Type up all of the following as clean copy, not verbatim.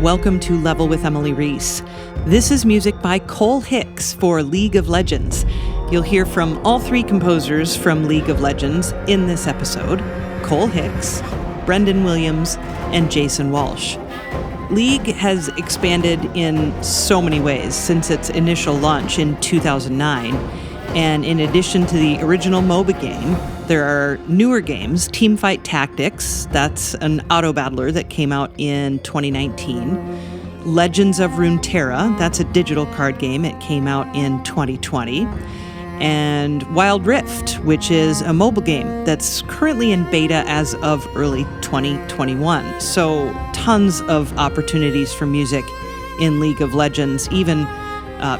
welcome to Level with Emily Reese. This is music by Cole Hicks for League of Legends. You'll hear from all three composers from League of Legends in this episode: Cole Hicks, Brendan Williams, and Jason Walsh. League has expanded in so many ways since its initial launch in 2009. And in addition to the original MOBA game, there are newer games. Teamfight Tactics, that's an auto-battler that came out in 2019. Legends of Runeterra, that's a digital card game. It came out in 2020. And Wild Rift, which is a mobile game that's currently in beta as of early 2021. So tons of opportunities for music in League of Legends, even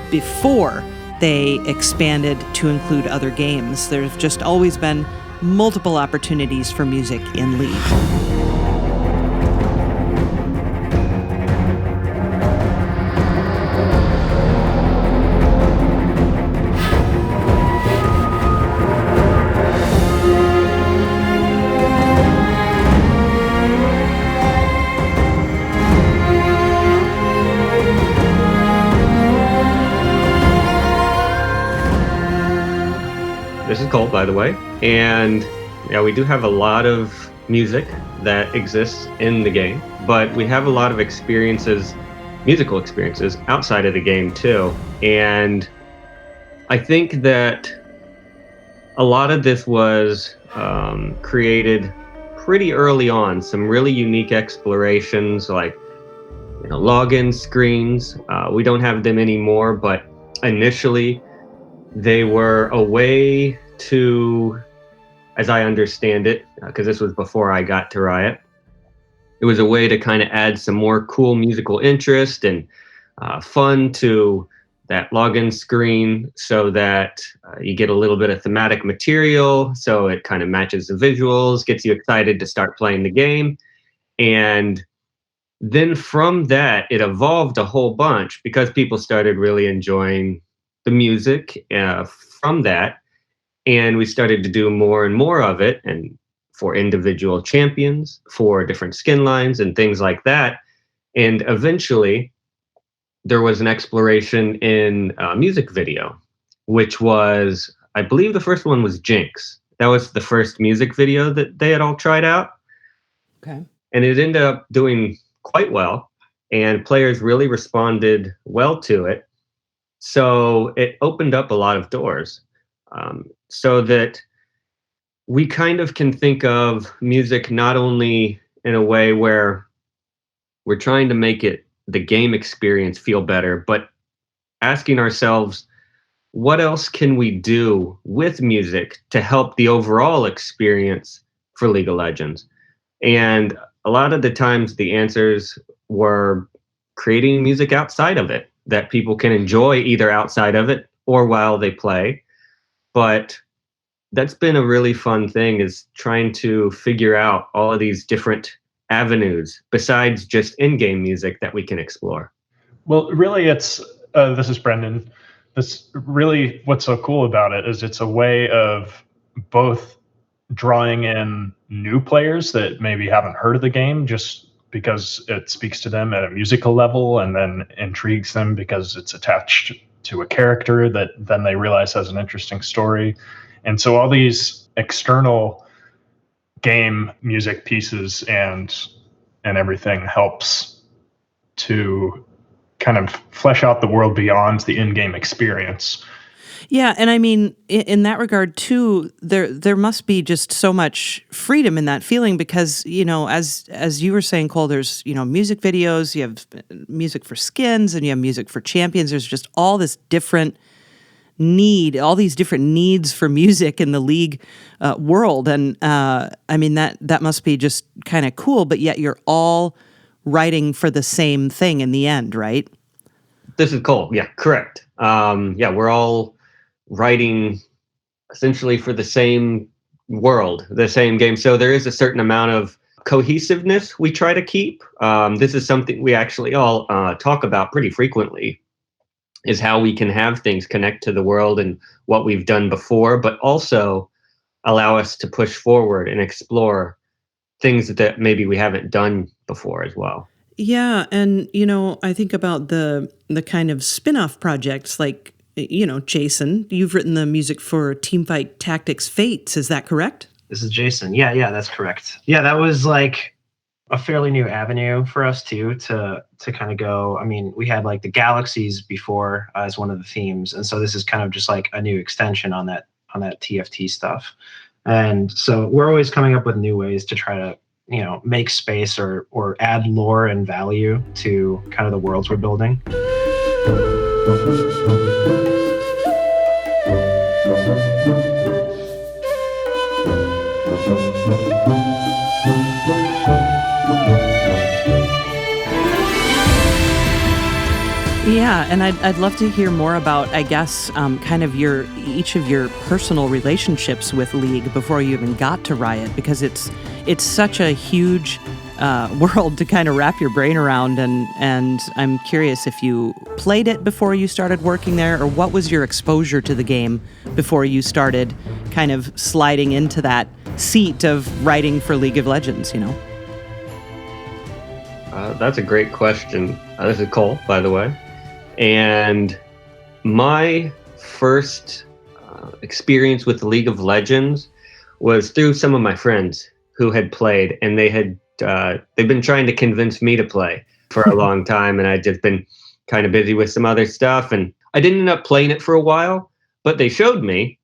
before they expanded to include other games. There's just always been multiple opportunities for music in League. This is Cole, by the way, and we do have a lot of music that exists in the game, but we have a lot of musical experiences outside of the game too. And I think that a lot of this was created pretty early on. Some really unique explorations, like login screens. We don't have them anymore, but initially they were a way to, as I understand it, because this was before I got to Riot, it was a way to kind of add some more cool musical interest and fun to that login screen, so that you get a little bit of thematic material, so it kind of matches the visuals, gets you excited to start playing the game. And then from that, it evolved a whole bunch because people started really enjoying the music from that, and we started to do more and more of it, and for individual champions, for different skin lines and things like that. And eventually there was an exploration in music video, which was, I believe the first one was Jinx. That was the first music video that they had all tried out. Okay. And it ended up doing quite well, and players really responded well to it. So it opened up a lot of doors, so that we kind of can think of music not only in a way where we're trying to make the game experience feel better, but asking ourselves, what else can we do with music to help the overall experience for League of Legends? And a lot of the times the answers were creating music outside of it that people can enjoy either outside of it or while they play. But that's been a really fun thing, is trying to figure out all of these different avenues besides just in-game music that we can explore. Well, really, this is Brendan. This really, what's so cool about it is it's a way of both drawing in new players that maybe haven't heard of the game just because it speaks to them at a musical level, and then intrigues them because it's attached to a character that then they realize has an interesting story. And so all these external game music pieces and everything helps to kind of flesh out the world beyond the in-game experience. Yeah, and I mean, in that regard too, there must be just so much freedom in that feeling because, as you were saying, Cole, there's, music videos, you have music for skins, and you have music for champions. There's just all these different needs for music in the League world. And I mean, that must be just kind of cool, but yet you're all writing for the same thing in the end, right? This is Cole. Yeah, correct. We're all writing essentially for the same world, the same game. So there is a certain amount of cohesiveness we try to keep. This is something we actually all talk about pretty frequently, is how we can have things connect to the world and what we've done before, but also allow us to push forward and explore things that maybe we haven't done before as well. Yeah, and I think about the kind of spin-off projects like Jason, you've written the music for Teamfight Tactics Fates, is that correct? This is Jason. Yeah, that's correct. Yeah, that was like a fairly new avenue for us too to kind of go. I mean, we had like the galaxies before as one of the themes, and so this is kind of just like a new extension on that TFT stuff. And so we're always coming up with new ways to try to make space or add lore and value to kind of the worlds we're building. Yeah, and I'd love to hear more about, I guess, kind of each of your personal relationships with League before you even got to Riot, because it's such a huge world to kind of wrap your brain around, and I'm curious if you played it before you started working there, or what was your exposure to the game before you started kind of sliding into that seat of writing for League of Legends, That's a great question. This is Cole, by the way. And my first experience with League of Legends was through some of my friends who had played, and they've been trying to convince me to play for a long time, and I'd just been kind of busy with some other stuff, and I didn't end up playing it for a while, but they showed me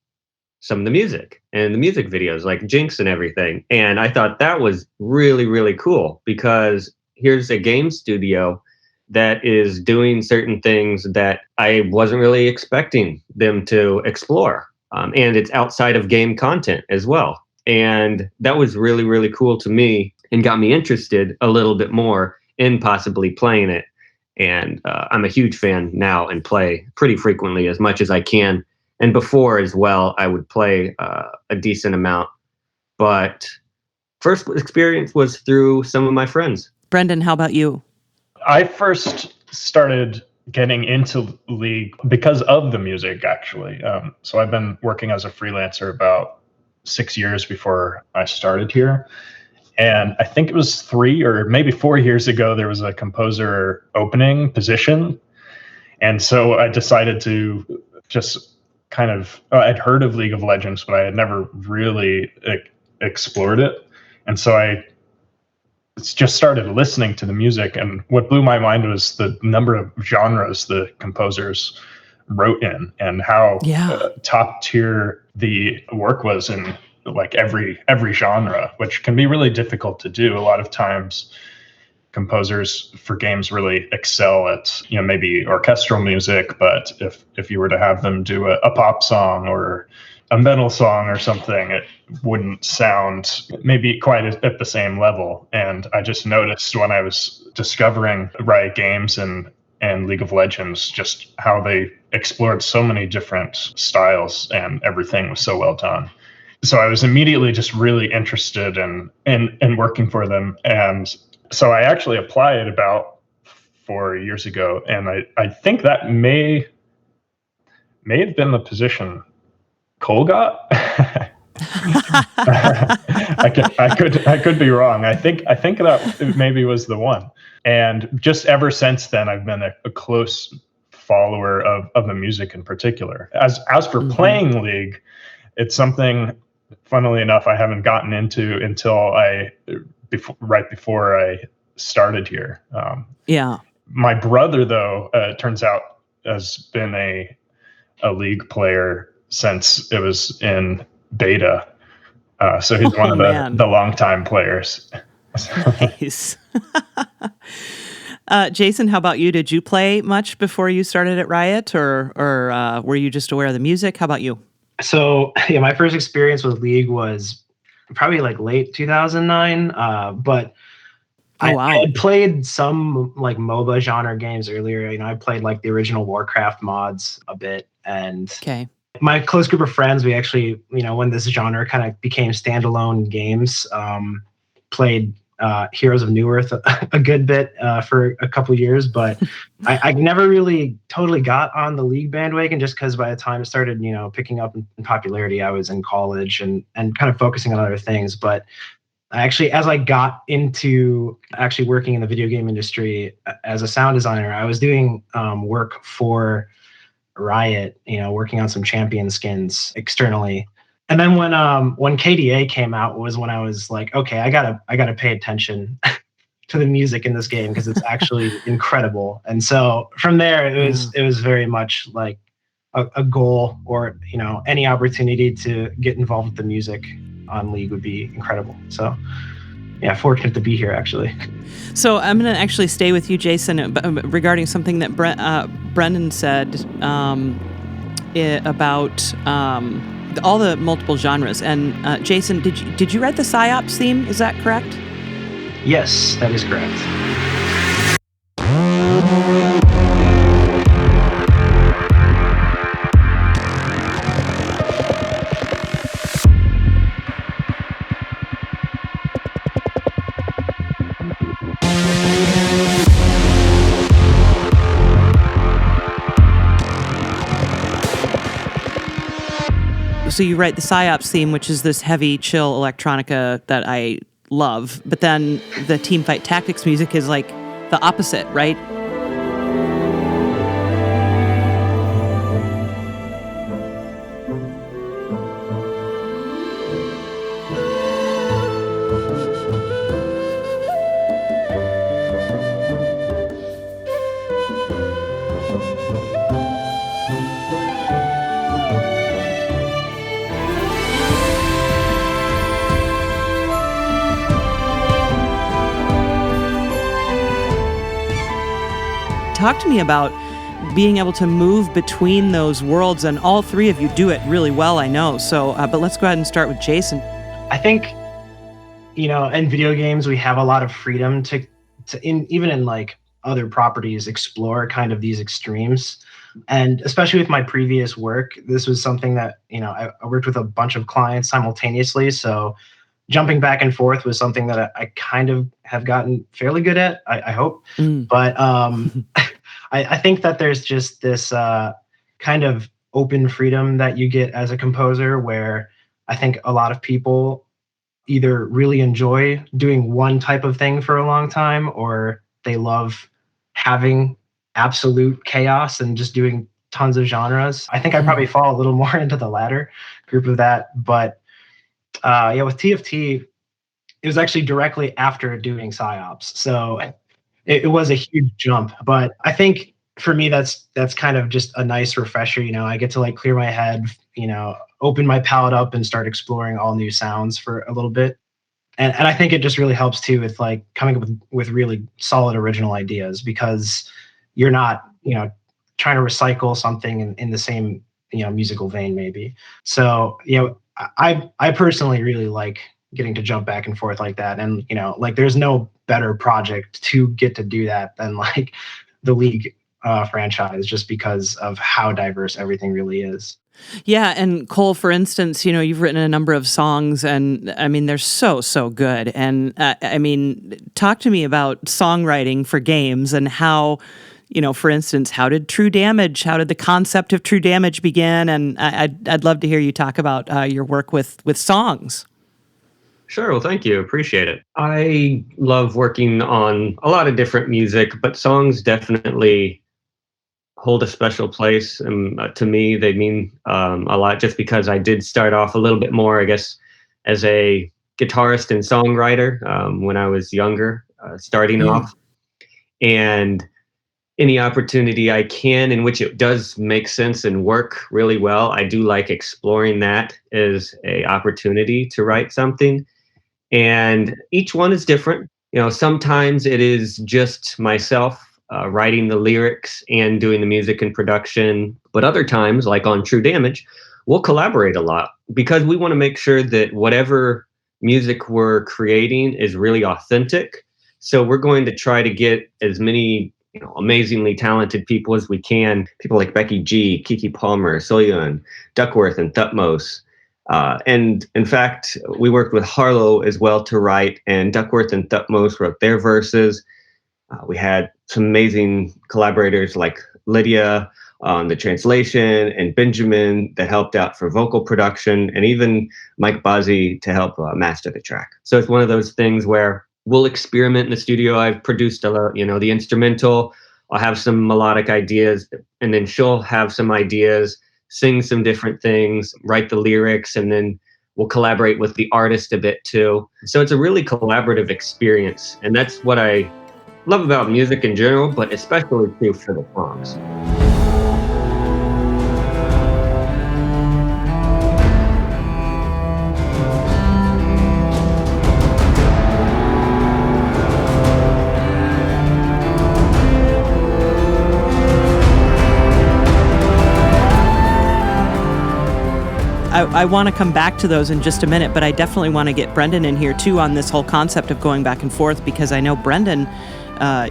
some of the music and the music videos, like Jinx and everything, and I thought that was really, really cool, because here's a game studio that is doing certain things that I wasn't really expecting them to explore. And it's outside of game content as well. And that was really, really cool to me and got me interested a little bit more in possibly playing it. And I'm a huge fan now and play pretty frequently, as much as I can. And before as well, I would play a decent amount. But first experience was through some of my friends. Brendan, how about you? I first started getting into League because of the music, actually. So I've been working as a freelancer about 6 years before I started here. And I think it was 3 or maybe 4 years ago, there was a composer opening position. And so I decided to just kind of, I'd heard of League of Legends, but I had never really explored it. And so I just started listening to the music, and what blew my mind was the number of genres the composers wrote in, and how top tier the work was in like every genre, which can be really difficult to do. A lot of times composers for games really excel at maybe orchestral music, but if you were to have them do a pop song or a metal song or something, it wouldn't sound maybe quite at the same level. And I just noticed when I was discovering Riot Games and League of Legends, just how they explored so many different styles, and everything was so well done. So I was immediately just really interested in working for them. And so I actually applied about 4 years ago, and I think that may have been the position Cole got. I could be wrong. I think that maybe was the one. And just ever since then, I've been a close follower of the music in particular. As for playing League, it's something, funnily enough, I haven't gotten into until right before I started here. My brother, though, it turns out, has been a League player since it was in beta. So he's one of the longtime players. Nice. Jason, how about you? Did you play much before you started at Riot, or were you just aware of the music? How about you? So yeah, my first experience with League was probably like late 2009, but I had played some like MOBA genre games earlier. I played like the original Warcraft mods a bit, and my close group of friends, we actually, when this genre kind of became standalone games, played Heroes of Newerth a good bit for a couple years, but I never really totally got on the League bandwagon, just because by the time it started, picking up in popularity, I was in college and kind of focusing on other things. But as I got into actually working in the video game industry as a sound designer, I was doing work for Riot, working on some champion skins externally. And then when KDA came out was when I was like, okay, I gotta pay attention to the music in this game because it's actually incredible. And so from there, it was very much like a goal, or any opportunity to get involved with the music on League would be incredible. So yeah, fortunate to be here actually. So I'm going to actually stay with you, Jason, regarding something that Brendan said about all the multiple genres. And Jason, did you write the PsyOps theme? Is that correct? Yes, that is correct. So you write the PsyOps theme, which is this heavy, chill electronica that I love, but then the Teamfight Tactics music is like the opposite, right? Talk to me about being able to move between those worlds, and all three of you do it really well, I know. So, but let's go ahead and start with Jason. I think, in video games, we have a lot of freedom to even in like other properties, explore kind of these extremes. And especially with my previous work, this was something that, I worked with a bunch of clients simultaneously. So jumping back and forth was something that I kind of have gotten fairly good at, I hope. But I think that there's just this kind of open freedom that you get as a composer, where I think a lot of people either really enjoy doing one type of thing for a long time, or they love having absolute chaos and just doing tons of genres. I think I probably fall a little more into the latter group of that. But with TFT, it was actually directly after doing PsyOps. So it was a huge jump. But I think for me, that's kind of just a nice refresher. I get to like clear my head, open my palette up and start exploring all new sounds for a little bit. And I think it just really helps too with like coming up with really solid original ideas, because you're not, trying to recycle something in the same, musical vein maybe. So, I personally really like getting to jump back and forth like that. And, like there's no better project to get to do that than like the League franchise, just because of how diverse everything really is. Yeah, and Cole, for instance, you've written a number of songs, and I mean, they're so good. And talk to me about songwriting for games and how, for instance, how did the concept of True Damage begin? And I'd love to hear you talk about your work with songs. Sure. Well, thank you. Appreciate it. I love working on a lot of different music, but songs definitely hold a special place. And to me, they mean a lot, just because I did start off a little bit more, I guess, as a guitarist and songwriter when I was younger, starting off. And any opportunity I can in which it does make sense and work really well, I do like exploring that as an opportunity to write something. And each one is different. Sometimes it is just myself writing the lyrics and doing the music and production. But other times, like on True Damage, we'll collaborate a lot, because we want to make sure that whatever music we're creating is really authentic. So we're going to try to get as many amazingly talented people as we can. People like Becky G, Kiki Palmer, Soyeon, Duckworth, and Thutmose. And in fact, we worked with Harlow as well to write, and Duckworth and Thutmose wrote their verses. We had some amazing collaborators like Lydia on the translation, and Benjamin that helped out for vocal production, and even Mike Bozzi to help master the track. So it's one of those things where we'll experiment in the studio. I've produced the instrumental. I'll have some melodic ideas, and then she'll have some ideas, sing some different things, write the lyrics, and then we'll collaborate with the artist a bit too. So it's a really collaborative experience, and that's what I love about music in general, but especially too for the songs. I want to come back to those in just a minute, but I definitely want to get Brendan in here too on this whole concept of going back and forth, because I know, Brendan,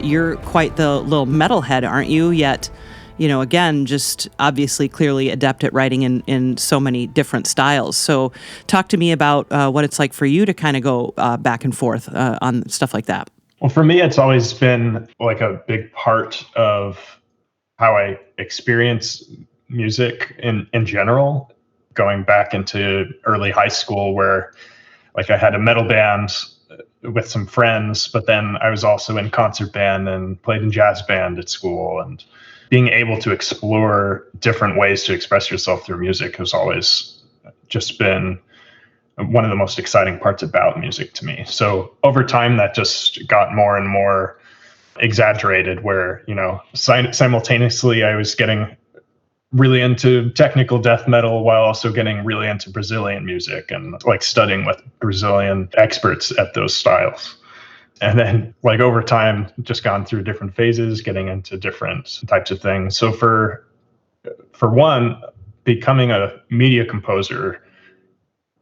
you're quite the little metalhead, aren't you? Yet, again, just obviously clearly adept at writing in so many different styles. So talk to me about what it's like for you to kind of go back and forth on stuff like that. Well, for me, it's always been like a big part of how I experience music in general. Going back into early high school, where like I had a metal band with some friends, but then I was also in concert band and played in jazz band at school, and being able to explore different ways to express yourself through music has always just been one of the most exciting parts about music to me. So over time, that just got more and more exaggerated, where, simultaneously I was getting really into technical death metal while also getting really into Brazilian music and like studying with Brazilian experts at those styles. And then like over time, just gone through different phases, getting into different types of things. So for one, becoming a media composer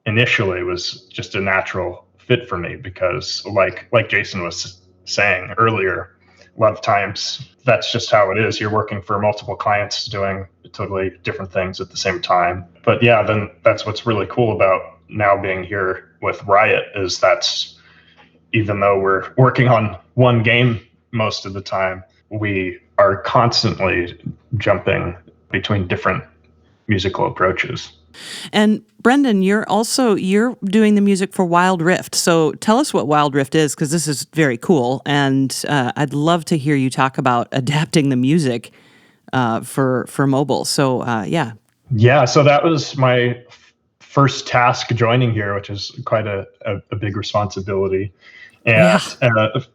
initially was just a natural fit for me, because like Jason was saying earlier, a lot of times that's just how it is. You're working for multiple clients doing totally different things at the same time. But yeah, then that's what's really cool about now being here with Riot, is that's, even though we're working on one game most of the time, we are constantly jumping between different musical approaches. And Brendan, you're doing the music for Wild Rift. So tell us what Wild Rift is, because this is very cool, and I'd love to hear you talk about adapting the music for mobile. So yeah. Yeah, so that was my first task joining here, which is quite a big responsibility. And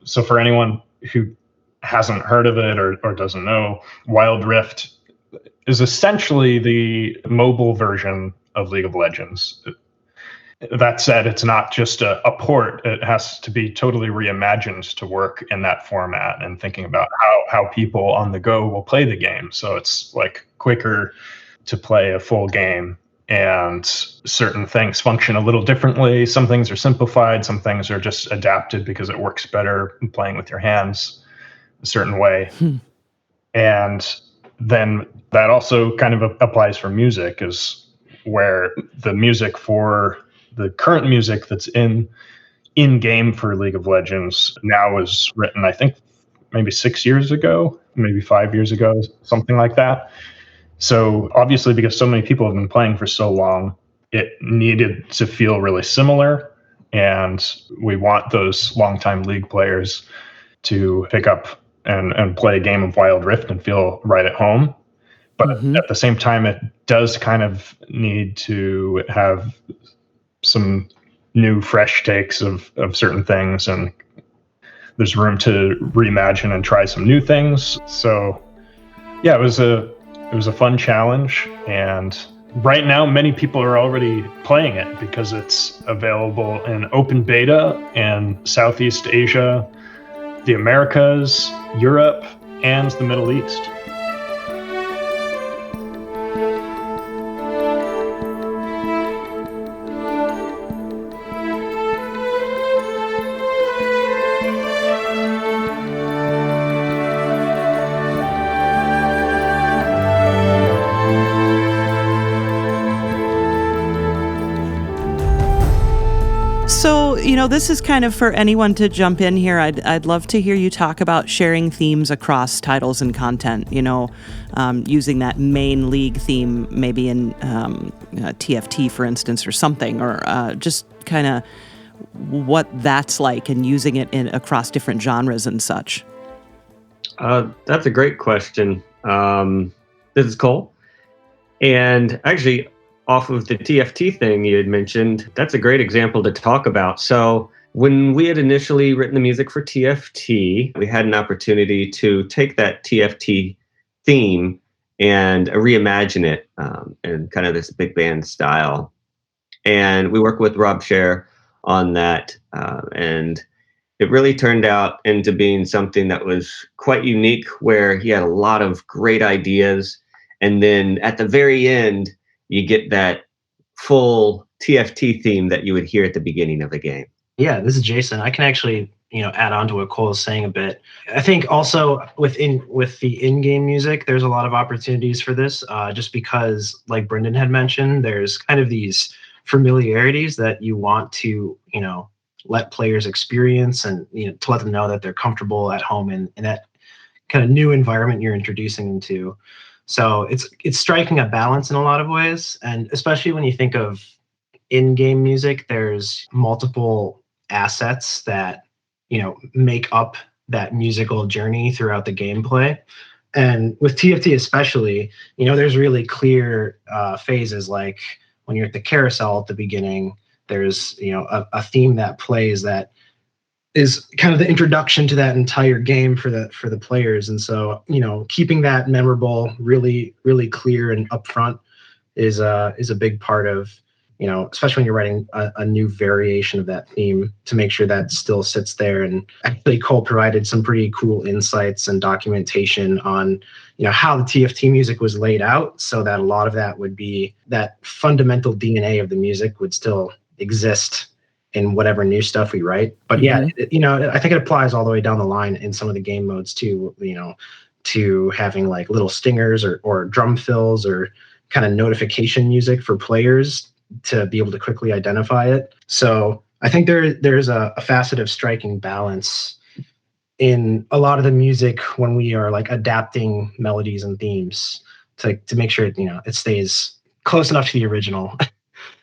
so for anyone who hasn't heard of it or doesn't know, Wild Rift is essentially the mobile version of League of Legends. That said, it's not just a port. It has to be totally reimagined to work in that format, and thinking about how people on the go will play the game. So it's like quicker to play a full game, and certain things function a little differently. Some things are simplified. Some things are just adapted because it works better playing with your hands a certain way. And then that also kind of applies for music, is where the music for the current music that's in game for League of Legends now was written, I think, maybe 6 years ago, maybe 5 years ago, something like that. So obviously, because so many people have been playing for so long, it needed to feel really similar. And we want those longtime League players to pick up and play a game of Wild Rift and feel right at home. But at the same time, it does kind of need to have some new, fresh takes of certain things. And there's room to reimagine and try some new things. So yeah, it was a fun challenge. And right now, many people are already playing it because it's available in open beta in Southeast Asia, the Americas, Europe, and the Middle East. So this is kind of for anyone to jump in here. I'd love to hear you talk about sharing themes across titles and content, using that main League theme maybe in TFT, for instance, or something, or just kind of what that's like and using it across different genres and such. That's a great question. This is Cole. And actually, off of the TFT thing you had mentioned, that's a great example to talk about. So when we had initially written the music for TFT, we had an opportunity to take that TFT theme and reimagine it in kind of this big band style. And we worked with Rob Scher on that. And it really turned out into being something that was quite unique, where he had a lot of great ideas. And then at the very end, you get that full TFT theme that you would hear at the beginning of the game. Yeah, this is Jason. I can actually, add on to what Cole is saying a bit. I think also with the in-game music, there's a lot of opportunities for this, just because, like Brendan had mentioned, there's kind of these familiarities that you want to, let players experience, and to let them know that they're comfortable at home in that kind of new environment you're introducing them to. So it's striking a balance in a lot of ways, and especially when you think of in-game music, there's multiple assets that make up that musical journey throughout the gameplay. And with TFT especially, there's really clear phases, like when you're at the carousel at the beginning, there's a theme that plays that is kind of the introduction to that entire game for the players. And so, keeping that memorable, really, really clear and upfront is a big part of, especially when you're writing a new variation of that theme, to make sure that still sits there. And actually Cole provided some pretty cool insights and documentation on, how the TFT music was laid out, so that a lot of that would be that fundamental DNA of the music would still exist in whatever new stuff we write. But yeah, I think it applies all the way down the line in some of the game modes too, to having like little stingers or drum fills or kind of notification music for players to be able to quickly identify it. So I think there's a facet of striking balance in a lot of the music when we are like adapting melodies and themes to make sure it stays close enough to the original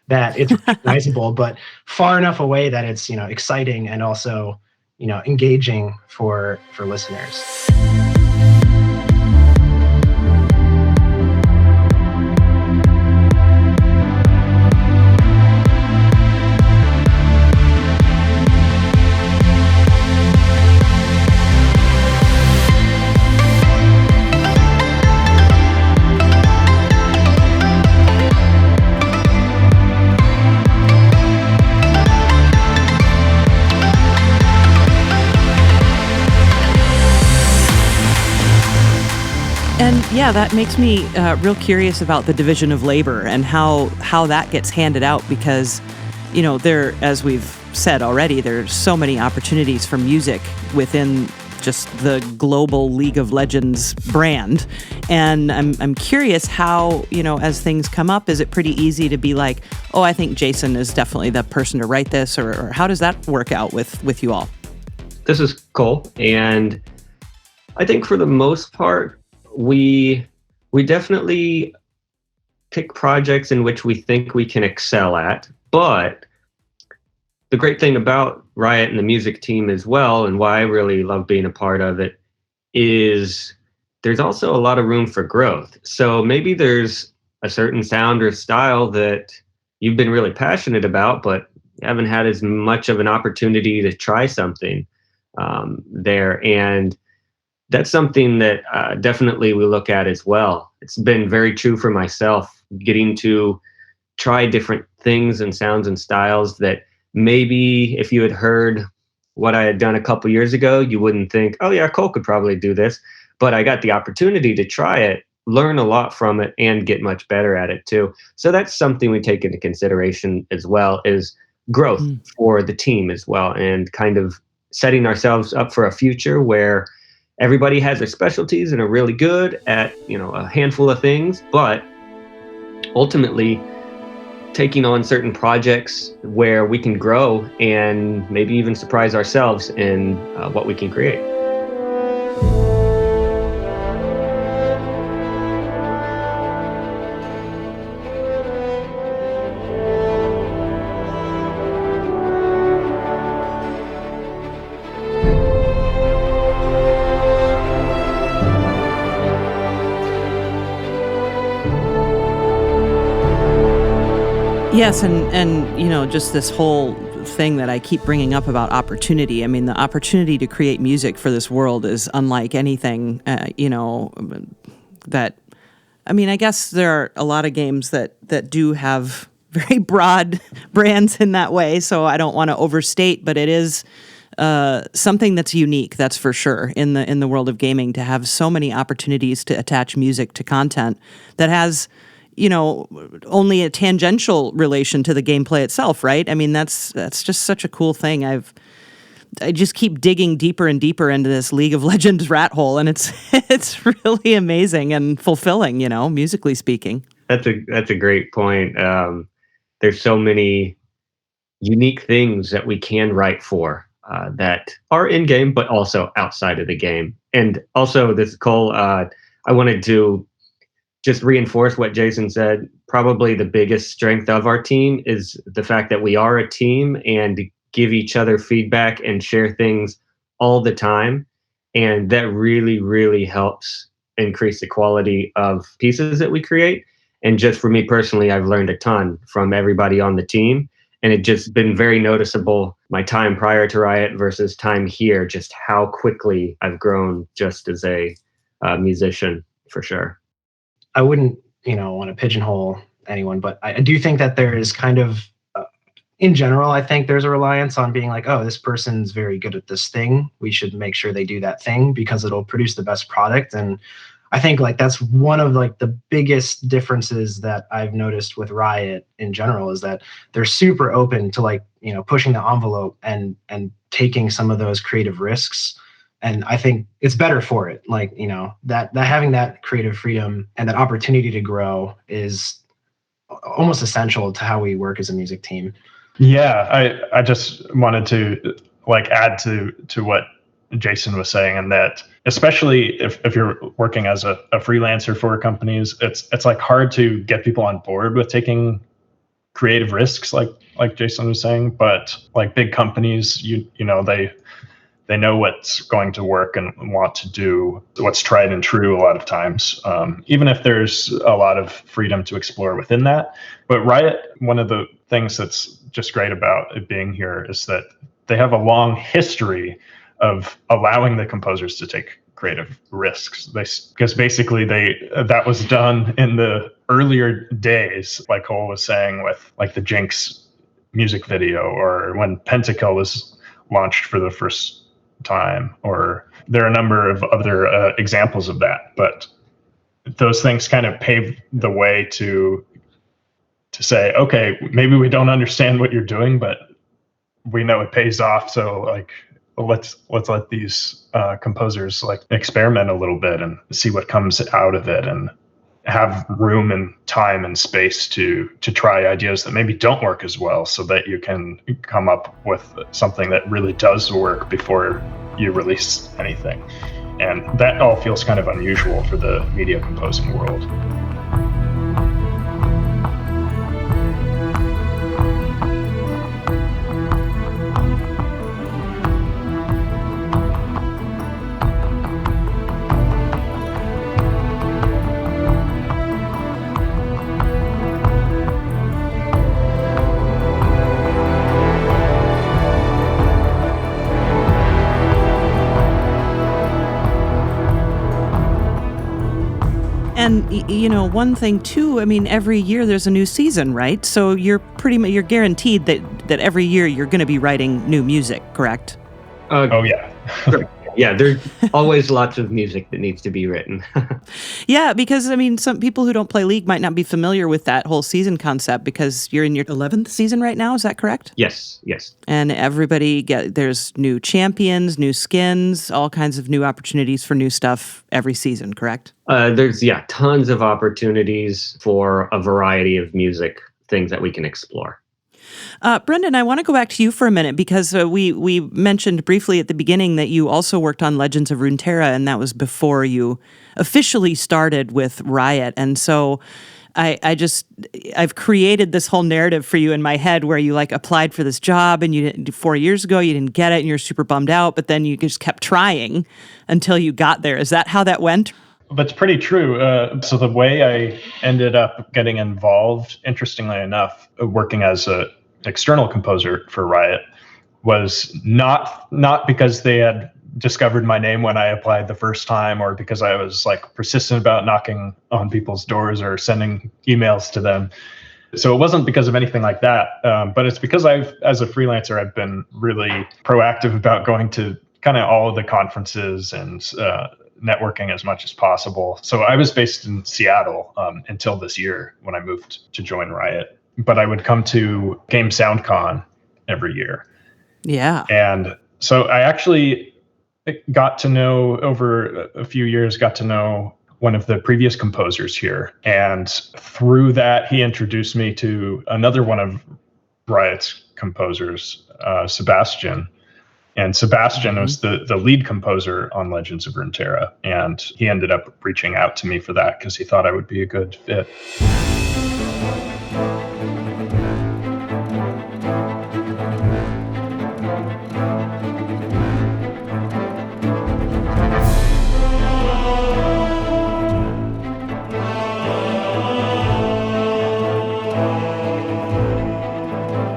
that it's recognizable, but far enough away that it's exciting and also engaging for listeners. And yeah, that makes me real curious about the division of labor and how that gets handed out, because, there, as we've said already, there's so many opportunities for music within just the global League of Legends brand. And I'm curious how, as things come up, is it pretty easy to be like, oh, I think Jason is definitely the person to write this, or how does that work out with you all? This is Cole, and I think for the most part, we definitely pick projects in which we think we can excel at. But the great thing about Riot and the music team as well, and why I really love being a part of it, is there's also a lot of room for growth. So maybe there's a certain sound or style that you've been really passionate about, but you haven't had as much of an opportunity to try something there. And that's something that definitely we look at as well. It's been very true for myself, getting to try different things and sounds and styles that maybe if you had heard what I had done a couple years ago, you wouldn't think, oh yeah, Cole could probably do this. But I got the opportunity to try it, learn a lot from it, and get much better at it too. So that's something we take into consideration as well, is growth for the team as well, and kind of setting ourselves up for a future where everybody has their specialties and are really good at, a handful of things, but ultimately taking on certain projects where we can grow and maybe even surprise ourselves in what we can create. Yes, and you know, just this whole thing that I keep bringing up about opportunity. I mean, the opportunity to create music for this world is unlike anything, you know, that, I mean, I guess there are a lot of games that do have very broad brands in that way, so I don't want to overstate, but it is something that's unique, that's for sure, in the world of gaming, to have so many opportunities to attach music to content that has, you know, only a tangential relation to the gameplay itself, right? I mean, that's just such a cool thing. I just keep digging deeper and deeper into this League of Legends rat hole, and it's really amazing and fulfilling, you know, musically speaking. That's a great point. There's so many unique things that we can write for that are in game, but also outside of the game. And also, this Cole, I wanted to just reinforce what Jason said. Probably the biggest strength of our team is the fact that we are a team and give each other feedback and share things all the time. And that really, really helps increase the quality of pieces that we create. And just for me personally, I've learned a ton from everybody on the team. And it's just been very noticeable, my time prior to Riot versus time here, just how quickly I've grown just as a musician, for sure. I wouldn't, you know, want to pigeonhole anyone, but I do think that there is kind of, in general, I think there's a reliance on being like, oh, this person's very good at this thing. We should make sure they do that thing because it'll produce the best product. And I think like that's one of like the biggest differences that I've noticed with Riot in general, is that they're super open to like, you know, pushing the envelope and taking some of those creative risks. And I think it's better for it. Like, you know, that having that creative freedom and that opportunity to grow is almost essential to how we work as a music team. Yeah, I just wanted to like add to what Jason was saying, and that especially if you're working as a freelancer for companies, it's like hard to get people on board with taking creative risks, like Jason was saying. But like big companies, you know, they know what's going to work and want to do what's tried and true a lot of times, even if there's a lot of freedom to explore within that. But Riot, one of the things that's just great about it being here is that they have a long history of allowing the composers to take creative risks. Because basically that was done in the earlier days, like Cole was saying, with like the Jinx music video, or when Pentakill was launched for the first time, or there are a number of other examples of that. But those things kind of paved the way to say, okay, maybe we don't understand what you're doing, but we know it pays off. So like, let's let these composers like experiment a little bit and see what comes out of it, and have room and time and space to try ideas that maybe don't work as well, so that you can come up with something that really does work before you release anything. And that all feels kind of unusual for the media composing world. And, you know, one thing too, I mean, every year there's a new season, right? So you're guaranteed that every year you're going to be writing new music, correct? Oh, yeah. Sure. Yeah, there's always lots of music that needs to be written. Yeah, because, I mean, some people who don't play League might not be familiar with that whole season concept, because you're in your 11th season right now, is that correct? Yes. And there's new champions, new skins, all kinds of new opportunities for new stuff every season, correct? There's tons of opportunities for a variety of music things that we can explore. Brendan, I want to go back to you for a minute because we mentioned briefly at the beginning that you also worked on Legends of Runeterra, and that was before you officially started with Riot. And so I've created this whole narrative for you in my head where you like applied for this job and 4 years ago, you didn't get it and you're super bummed out, but then you just kept trying until you got there. Is that how that went? That's pretty true. So the way I ended up getting involved, interestingly enough, working as an external composer for Riot was not because they had discovered my name when I applied the first time, or because I was like persistent about knocking on people's doors or sending emails to them. So it wasn't because of anything like that, but it's because as a freelancer, I've been really proactive about going to kind of all of the conferences and networking as much as possible. So I was based in Seattle until this year when I moved to join Riot, but I would come to Game SoundCon every year. Yeah. And so I actually got to know, over a few years, one of the previous composers here. And through that, he introduced me to another one of Riot's composers, Sebastian. And Sebastian was the lead composer on Legends of Runeterra. And he ended up reaching out to me for that because he thought I would be a good fit.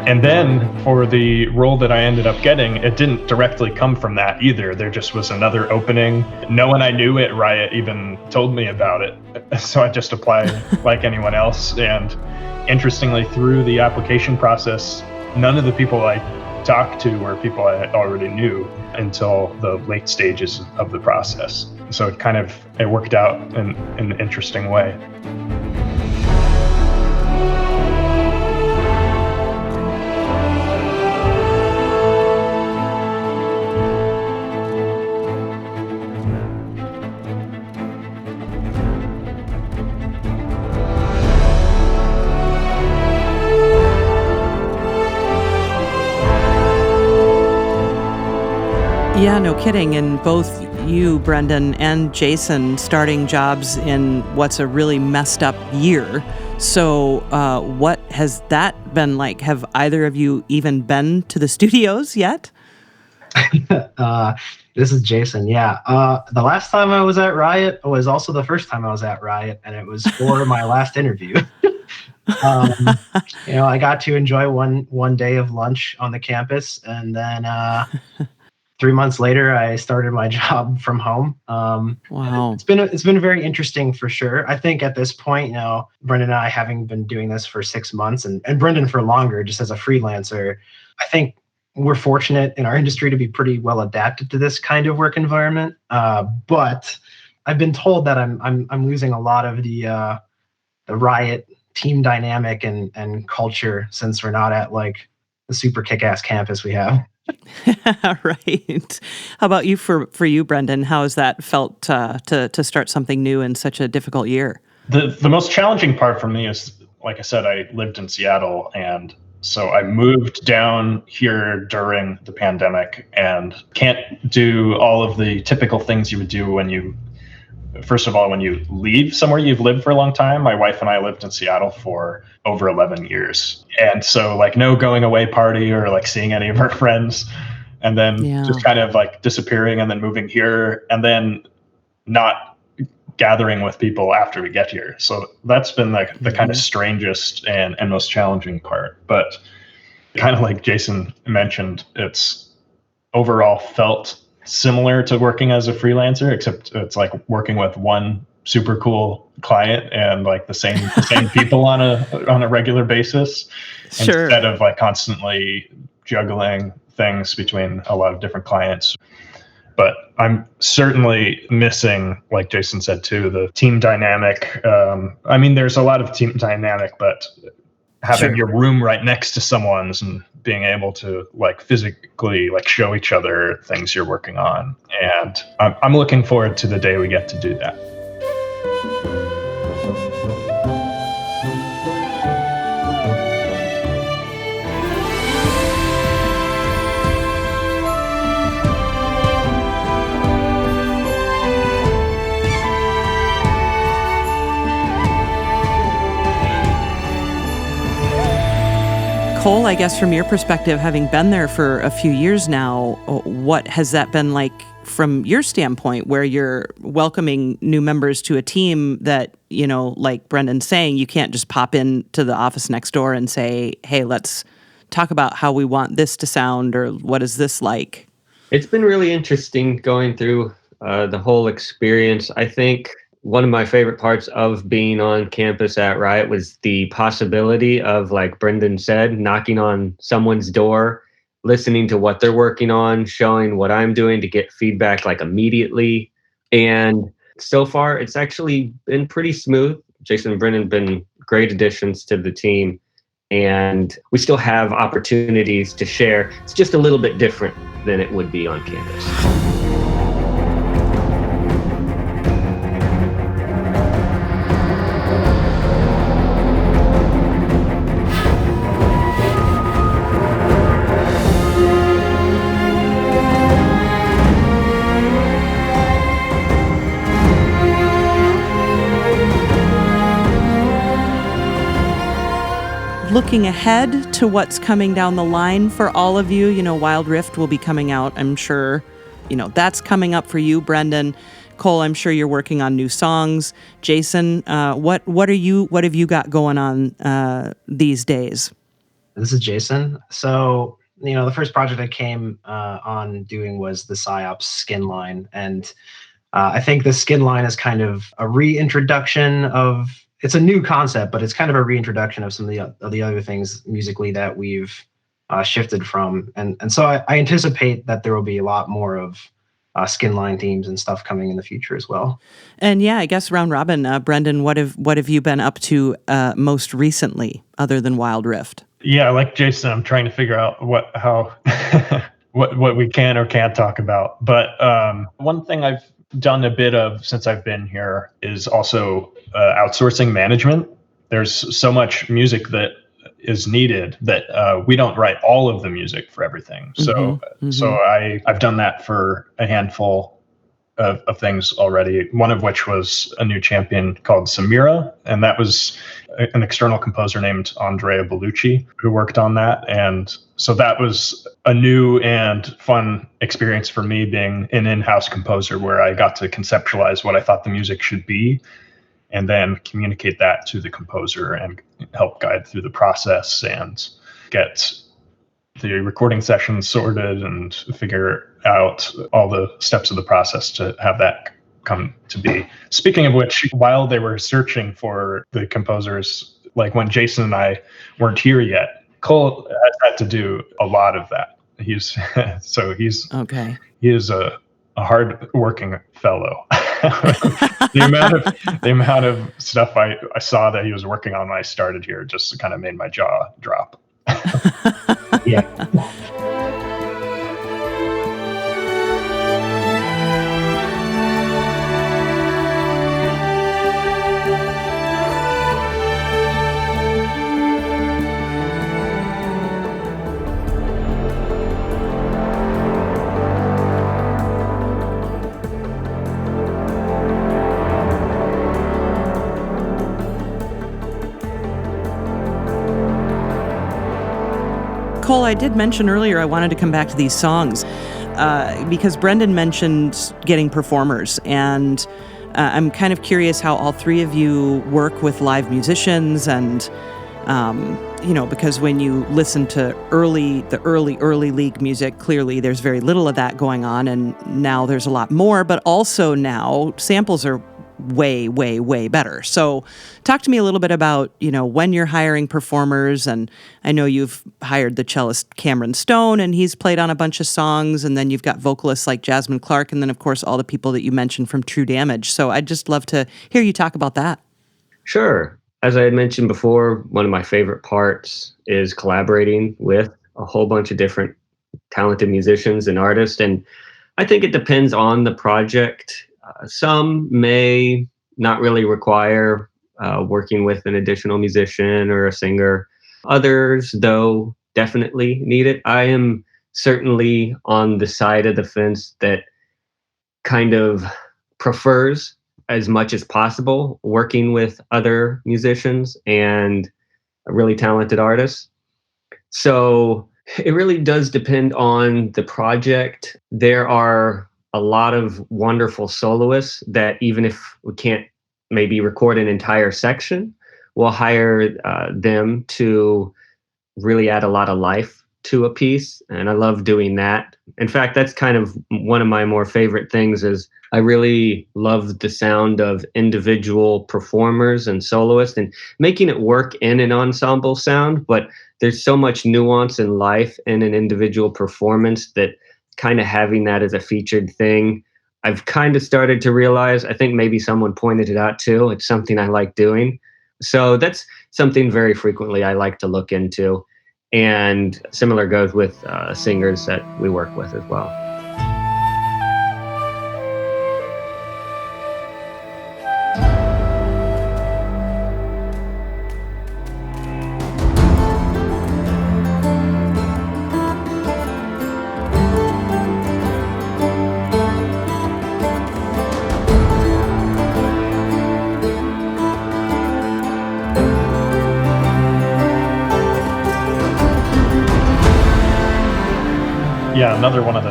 And then for the role that I ended up getting, it didn't directly come from that either. There just was another opening. No one I knew at Riot even told me about it. So I just applied like anyone else. And interestingly, through the application process, none of the people I talked to were people I already knew until the late stages of the process. So it worked out in an interesting way. Yeah, no kidding. And both you, Brendan, and Jason starting jobs in what's a really messed up year. So what has that been like? Have either of you even been to the studios yet? This is Jason. Yeah. The last time I was at Riot was also the first time I was at Riot, and it was for my last interview. I got to enjoy one day of lunch on the campus, and then 3 months later, I started my job from home. Wow. It's been very interesting for sure. I think at this point, Brendan and I, having been doing this for 6 months, and Brendan for longer, just as a freelancer, I think we're fortunate in our industry to be pretty well adapted to this kind of work environment. But I've been told that I'm losing a lot of the Riot team dynamic and culture, since we're not at like the super kick-ass campus we have. Right. How about you, for you, Brendan? How has that felt to start something new in such a difficult year? The most challenging part for me is, like I said, I lived in Seattle, and so I moved down here during the pandemic and can't do all of the typical things you would do when you leave somewhere you've lived for a long time. My wife and I lived in Seattle for over 11 years. And so like no going away party or like seeing any of our friends, and then just kind of like disappearing and then moving here and then not gathering with people after we get here. So that's been like the kind of strangest and most challenging part. But kind of like Jason mentioned, it's overall felt similar to working as a freelancer, except it's like working with one super cool client and like the same people on a regular basis, sure, instead of like constantly juggling things between a lot of different clients. But I'm certainly missing, like Jason said too, the team dynamic. I mean, there's a lot of team dynamic, but having your room right next to someone's and being able to like physically like show each other things you're working on. And I'm looking forward to the day we get to do that. Cole, I guess from your perspective, having been there for a few years now, what has that been like from your standpoint, where you're welcoming new members to a team that, you know, like Brendan's saying, you can't just pop into the office next door and say, hey, let's talk about how we want this to sound, or what is this like? It's been really interesting going through the whole experience. I think one of my favorite parts of being on campus at Riot was the possibility of, like Brendan said, knocking on someone's door, listening to what they're working on, showing what I'm doing to get feedback like immediately. And so far, it's actually been pretty smooth. Jason and Brendan have been great additions to the team, and we still have opportunities to share. It's just a little bit different than it would be on campus. Looking ahead to what's coming down the line for all of you, you know, Wild Rift will be coming out, I'm sure. You know, that's coming up for you, Brendan. Cole, I'm sure you're working on new songs. Jason, what have you got going on these days? This is Jason. So, you know, the first project I came on doing was the PsyOps skin line. And I think the skin line is kind of a reintroduction of, it's a new concept, but it's kind of a reintroduction of some of the other things musically that we've shifted from. And so I anticipate that there will be a lot more of skin line themes and stuff coming in the future as well. And yeah, I guess round robin, Brendan, what have you been up to most recently, other than Wild Rift? Yeah, like Jason, I'm trying to figure out what we can or can't talk about. But one thing I've done a bit of since I've been here is also outsourcing management. There's so much music that is needed that we don't write all of the music for everything. So I've done that for a handful of things already, one of which was a new champion called Samira, and that was an external composer named Andrea Bellucci who worked on that. And so that was a new and fun experience for me, being an in-house composer, where I got to conceptualize what I thought the music should be and then communicate that to the composer and help guide through the process and get the recording sessions sorted and figure out all the steps of the process to have that come to be. Speaking of which, while they were searching for the composers, like when Jason and I weren't here yet, Cole has had to do a lot of that. He's okay. He is a hard-working fellow. the amount of stuff I saw that he was working on when I started here just kind of made my jaw drop. Yeah. Cole, I did mention earlier I wanted to come back to these songs because Brendan mentioned getting performers, and I'm kind of curious how all three of you work with live musicians, and because when you listen to the early league music, clearly there's very little of that going on, and now there's a lot more, but also now samples are way, way, way better. So talk to me a little bit about, when you're hiring performers, and I know you've hired the cellist Cameron Stone, and he's played on a bunch of songs, and then you've got vocalists like Jasmine Clark, and then of course all the people that you mentioned from True Damage. So I'd just love to hear you talk about that. Sure. As I had mentioned before, one of my favorite parts is collaborating with a whole bunch of different talented musicians and artists, and I think it depends on the project. Some may not really require working with an additional musician or a singer. Others, though, definitely need it. I am certainly on the side of the fence that kind of prefers, as much as possible, working with other musicians and really talented artists. So it really does depend on the project. There are a lot of wonderful soloists that even if we can't maybe record an entire section, we'll hire them to really add a lot of life to a piece. And I love doing that. In fact, that's kind of one of my more favorite things is I really love the sound of individual performers and soloists and making it work in an ensemble sound. But there's so much nuance and life in an individual performance that kind of having that as a featured thing, I've kind of started to realize, I think maybe someone pointed it out too. It's something I like doing. So that's something very frequently I like to look into. And similar goes with singers that we work with as well. Yeah, another one of